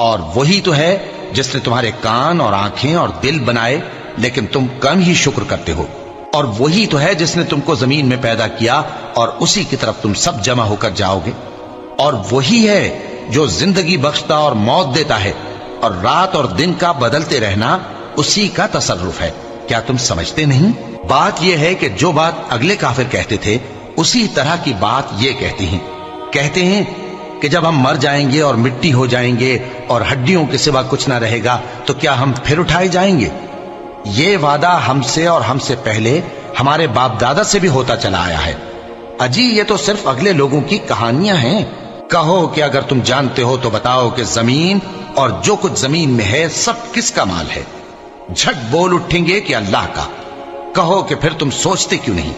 اور وہی تو ہے جس نے تمہارے کان اور آنکھیں اور دل بنائے، لیکن تم کم ہی شکر کرتے ہو۔ اور وہی تو ہے جس نے تم کو زمین میں پیدا کیا اور اسی کی طرف تم سب جمع ہو کر جاؤ گے۔ اور وہی ہے جو زندگی بخشتا اور موت دیتا ہے، اور رات اور دن کا بدلتے رہنا اسی کا تصرف ہے۔ کیا تم سمجھتے نہیں؟ بات یہ ہے کہ جو بات اگلے کافر کہتے تھے اسی طرح کی بات یہ کہتے ہیں کہ جب ہم مر جائیں گے اور مٹی ہو جائیں گے اور ہڈیوں کے سوا کچھ نہ رہے گا تو کیا ہم پھر اٹھائے جائیں گے؟ یہ وعدہ ہم سے اور ہم سے پہلے ہمارے باپ دادا سے بھی ہوتا چلا آیا ہے۔ اجی یہ تو صرف اگلے لوگوں کی کہانیاں ہیں۔ کہو کہ اگر تم جانتے ہو تو بتاؤ کہ زمین اور جو کچھ زمین میں ہے سب کس کا مال ہے؟ جھٹ بول اٹھیں گے کہ اللہ کا۔ کہو کہ پھر تم سوچتے کیوں نہیں؟